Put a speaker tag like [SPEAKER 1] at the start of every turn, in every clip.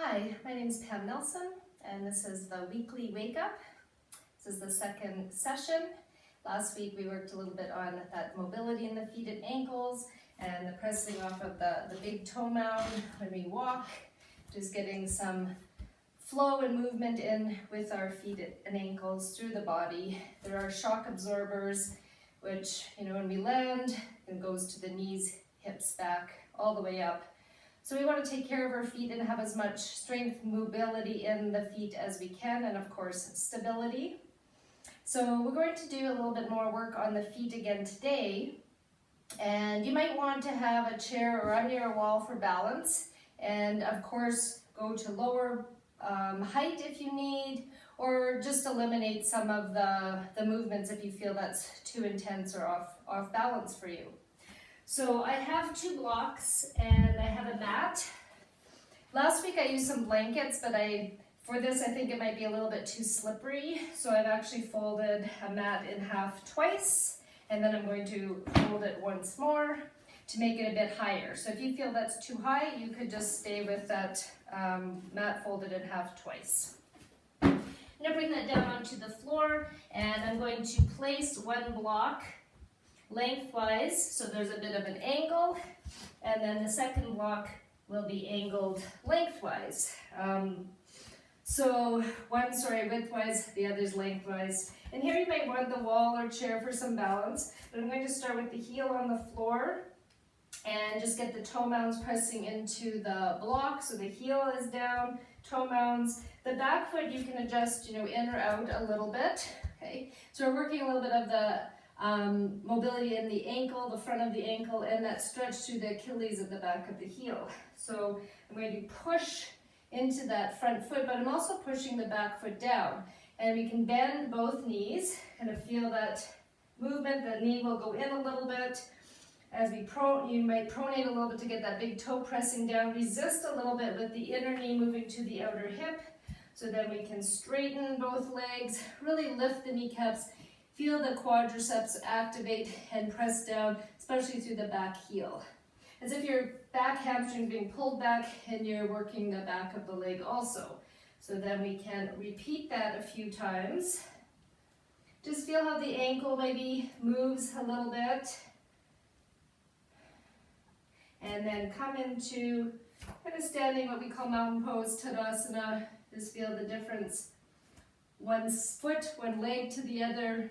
[SPEAKER 1] Hi, my name is Pam Nelson, and this is the weekly wake up. This is the second session. Last week we worked a little bit on that mobility in the feet and ankles and the pressing off of the big toe mound when we walk, just getting some flow and movement in with our feet and ankles through the body. There are shock absorbers, which, when we land, it goes to the knees, hips, back, all the way up. So we want to take care of our feet and have as much strength, mobility in the feet as we can, and of course, stability. So we're going to do a little bit more work on the feet again today. And you might want to have a chair or under your wall for balance. And of course, go to lower height if you need, or just eliminate some of the movements if you feel that's too intense or off balance for you. So I have 2 blocks and I have a mat. Last week I used some blankets, but for this I think it might be a little bit too slippery. So I've actually folded a mat in half twice, and then I'm going to fold it once more to make it a bit higher. So if you feel that's too high, you could just stay with that mat folded in half twice. I'm going to bring that down onto the floor, and I'm going to place one block lengthwise, so there's a bit of an angle, and then the second block will be angled lengthwise. So one's widthwise, the other's lengthwise. And here you might want the wall or chair for some balance, but I'm going to start with the heel on the floor and just get the toe mounds pressing into the block, so the heel is down, toe mounds. The back foot you can adjust, in or out a little bit, okay? So we're working a little bit of the mobility in the ankle, the front of the ankle, and that stretch through the Achilles at the back of the heel. So I'm going to push into that front foot, but I'm also pushing the back foot down. And we can bend both knees, kind of feel that movement. The knee will go in a little bit. As you might pronate a little bit to get that big toe pressing down. Resist a little bit with the inner knee moving to the outer hip. So then we can straighten both legs, really lift the kneecaps. Feel the quadriceps activate and press down, especially through the back heel. As if your back hamstring is being pulled back and you're working the back of the leg also. So then we can repeat that a few times. Just feel how the ankle maybe moves a little bit. And then come into kind of standing, what we call mountain pose, Tadasana. Just feel the difference. One foot, one leg to the other.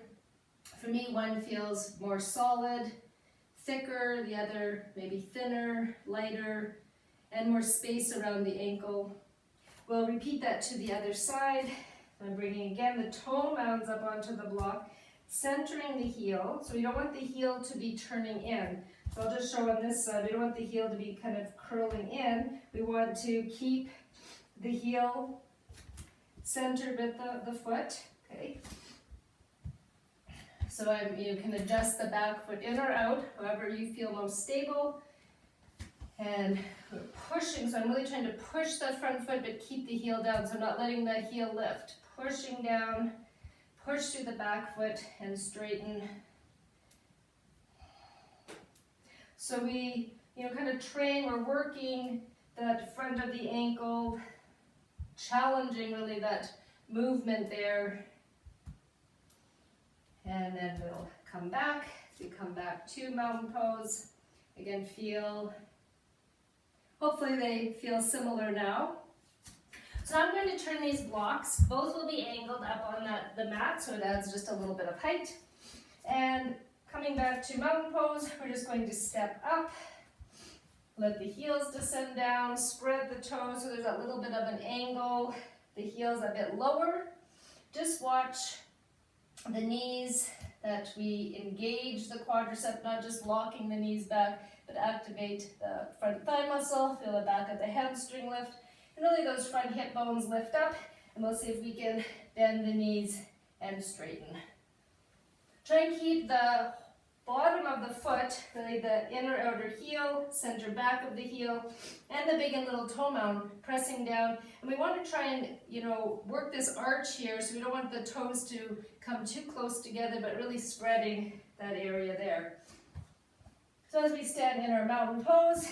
[SPEAKER 1] For me, one feels more solid, thicker, the other maybe thinner, lighter, and more space around the ankle. We'll repeat that to the other side. I'm bringing again the toe mounds up onto the block, centering the heel. So we don't want the heel to be turning in. So I'll just show on this side, we don't want the heel to be kind of curling in. We want to keep the heel centered with the foot, okay? So you can adjust the back foot in or out, however you feel most stable. And we're pushing, so I'm really trying to push the front foot but keep the heel down, so not letting the heel lift. Pushing down, push through the back foot and straighten. So we kind of train, we're working that front of the ankle, challenging really that movement there. And then we'll come back. So we come back to mountain pose. Again, hopefully they feel similar now. So I'm going to turn these blocks. Both will be angled up on the mat, so it adds just a little bit of height. And coming back to mountain pose, we're just going to step up. Let the heels descend down, spread the toes so there's a little bit of an angle. The heels a bit lower. Just watch the knees, that we engage the quadricep, not just locking the knees back, but activate the front thigh muscle, feel the back of the hamstring lift, and really those front hip bones lift up, and we'll see if we can bend the knees and straighten. Try and keep the bottom of the foot, really the inner outer heel, center back of the heel, and the big and little toe mound pressing down. And we want to try and, work this arch here, so we don't want the toes to come too close together, but really spreading that area there. So as we stand in our mountain pose,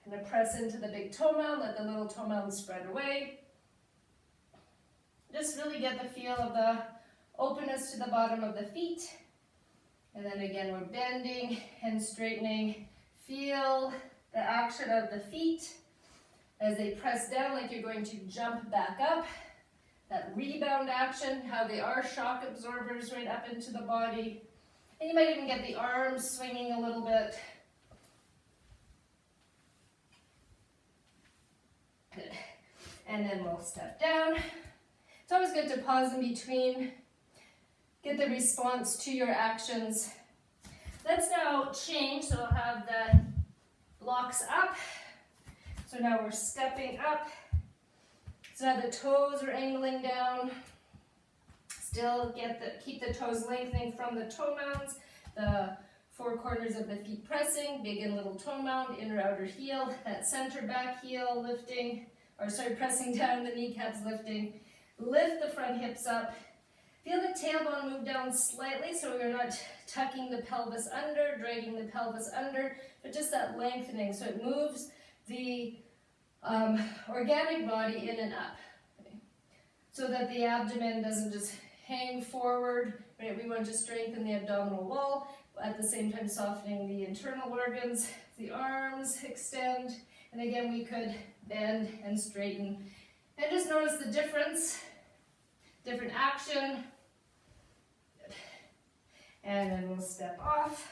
[SPEAKER 1] Gonna press into the big toe mound, let the little toe mound spread away. Just really get the feel of the openness to the bottom of the feet. And then again, we're bending and straightening. Feel the action of the feet as they press down like you're going to jump back up. That rebound action, how they are shock absorbers right up into the body. And you might even get the arms swinging a little bit. Good. And then we'll step down. It's always good to pause in between, get the response to your actions. Let's now change, so we'll have the blocks up. So now we're stepping up. So now the toes are angling down. Still keep the toes lengthening from the toe mounds. The four corners of the feet pressing, big and little toe mound, inner outer heel, that center back heel lifting, pressing down, the kneecaps lifting. Lift the front hips up. Feel the tailbone move down slightly so we're not tucking the pelvis under, dragging the pelvis under, but just that lengthening so it moves the organic body in and up, okay? So that the abdomen doesn't just hang forward, right? We want to strengthen the abdominal wall, at the same time softening the internal organs. The arms extend, and again we could bend and straighten. And just notice the difference, different action. Good. And then we'll step off,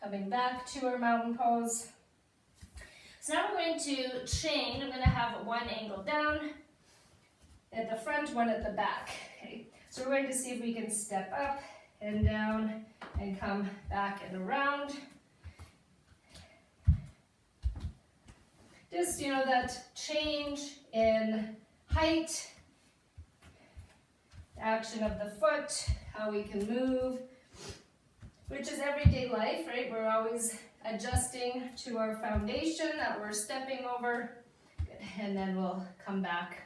[SPEAKER 1] coming back to our mountain pose. So now we're going to change. I'm going to have one angle down at the front, one at the back. Okay. So we're going to see if we can step up and down and come back and around. Just, that change in height, action of the foot, how we can move, which is everyday life, right? We're always adjusting to our foundation that we're stepping over. Good. And then we'll come back.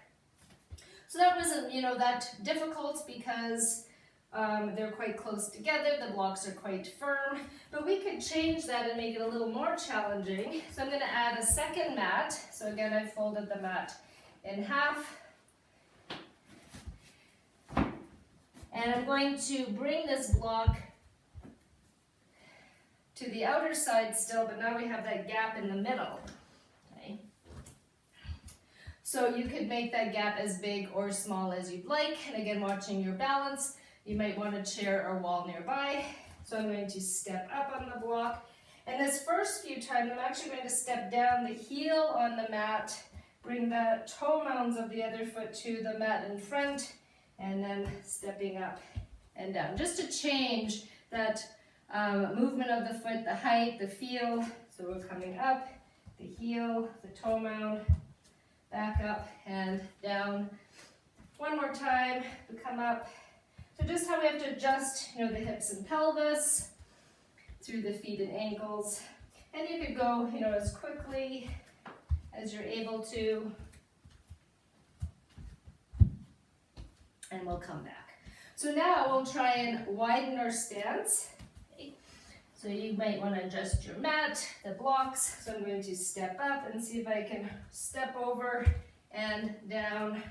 [SPEAKER 1] So that wasn't, that difficult because they're quite close together, the blocks are quite firm, but we could change that and make it a little more challenging. So I'm going to add a second mat. So again, I folded the mat in half. And I'm going to bring this block to the outer side still, but now we have that gap in the middle. Okay. So you could make that gap as big or small as you'd like. And again, watching your balance. You might want a chair or wall nearby. So I'm going to step up on the block. And this first few times, I'm actually going to step down the heel on the mat, bring the toe mounds of the other foot to the mat in front, and then stepping up and down. Just to change that movement of the foot, the height, the feel. So we're coming up, the heel, the toe mound, back up and down. One more time, we come up. So just how we have to adjust, the hips and pelvis through the feet and ankles. And you could go, as quickly as you're able to. And we'll come back. So now we'll try and widen our stance. Okay. So you might want to adjust your mat, the blocks. So I'm going to step up and see if I can step over and down.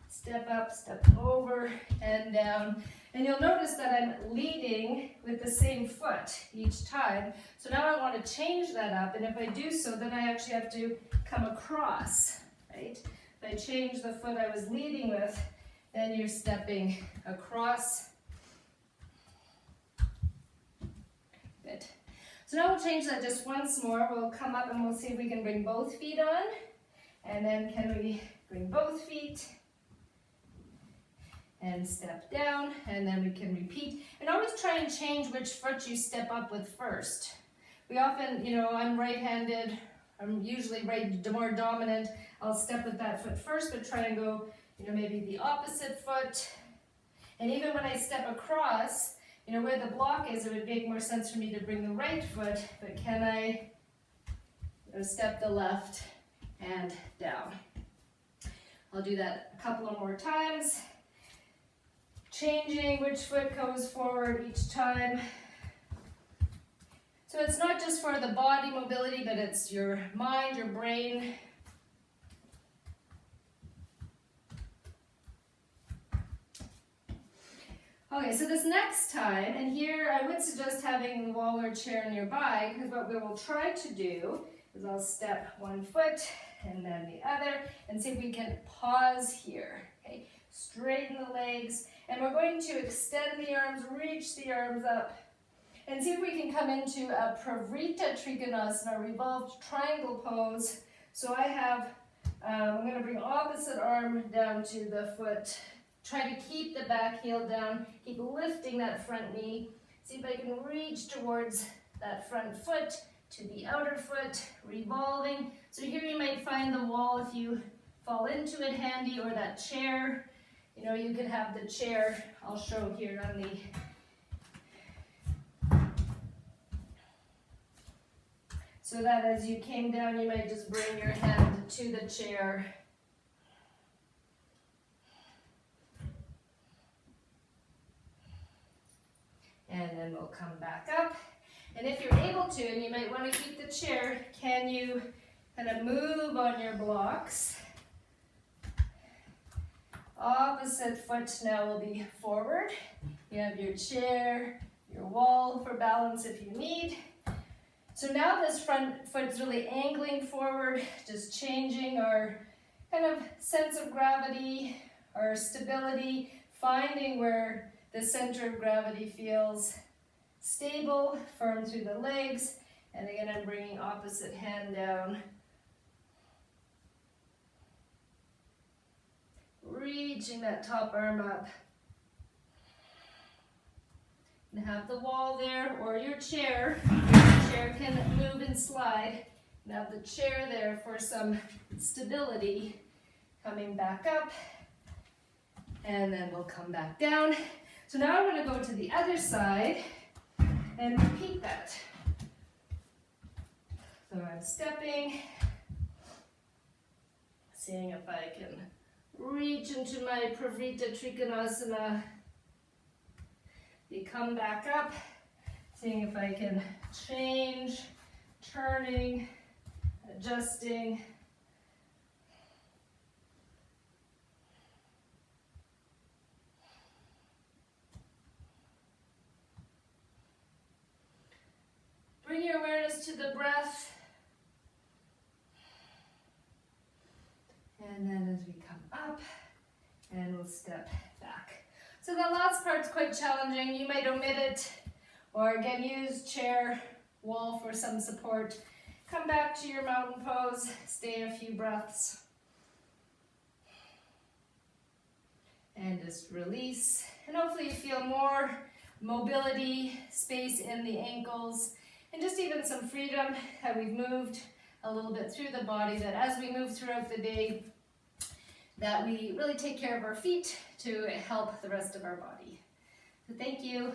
[SPEAKER 1] Step up, step over, and down. And you'll notice that I'm leading with the same foot each time. So now I want to change that up, and if I do so, then I actually have to come across, right? If I change the foot I was leading with, then you're stepping across. Good. So now we'll change that just once more. We'll come up and we'll see if we can bring both feet on. And then can we bring both feet? And step down, and then we can repeat. And always try and change which foot you step up with first. We often, I'm right-handed, I'm usually more dominant. I'll step with that foot first, but try and go, maybe the opposite foot. And even when I step across, where the block is, it would make more sense for me to bring the right foot, but can I step the left and down? I'll do that a couple of more times. Changing which foot goes forward each time. So it's not just for the body mobility, but it's your mind, your brain. Okay, so this next time, and here I would suggest having the wall or chair nearby, because what we will try to do is I'll step one foot and then the other, and see if we can pause here, okay? Straighten the legs, and we're going to extend the arms, reach the arms up, and see if we can come into a Parivrtta Trikonasana, revolved triangle pose. So I have, I'm going to bring opposite arm down to the foot. Try to keep the back heel down, keep lifting that front knee. See if I can reach towards that front foot to the outer foot, revolving. So here you might find the wall if you fall into it handy, or that chair. You know, you could have the chair, I'll show here on the so that as you came down, you might just bring your hand to the chair. And then we'll come back up. And if you're able to, and you might want to keep the chair, can you kind of move on your blocks? Opposite foot now will be forward. You have your chair, your wall for balance if you need. So now this front foot is really angling forward, just changing our kind of sense of gravity, our stability, finding where the center of gravity feels stable, firm through the legs. And again, I'm bringing opposite hand down. Reaching that top arm up. And have the wall there, or your chair. Your chair can move and slide. And have the chair there for some stability. Coming back up. And then we'll come back down. So now I'm going to go to the other side and repeat that. So I'm stepping, seeing if I can reach into my Parivrtta Trikonasana. You come back up, seeing if I can change, turning, adjusting. Bring your awareness to the breath. And then as we come up, and we'll step back. So the last part's quite challenging. You might omit it, or again, use chair, wall for some support. Come back to your mountain pose, stay a few breaths. And just release. And hopefully you feel more mobility, space in the ankles, and just even some freedom that we've moved a little bit through the body, that as we move throughout the day, that we really take care of our feet to help the rest of our body. So thank you.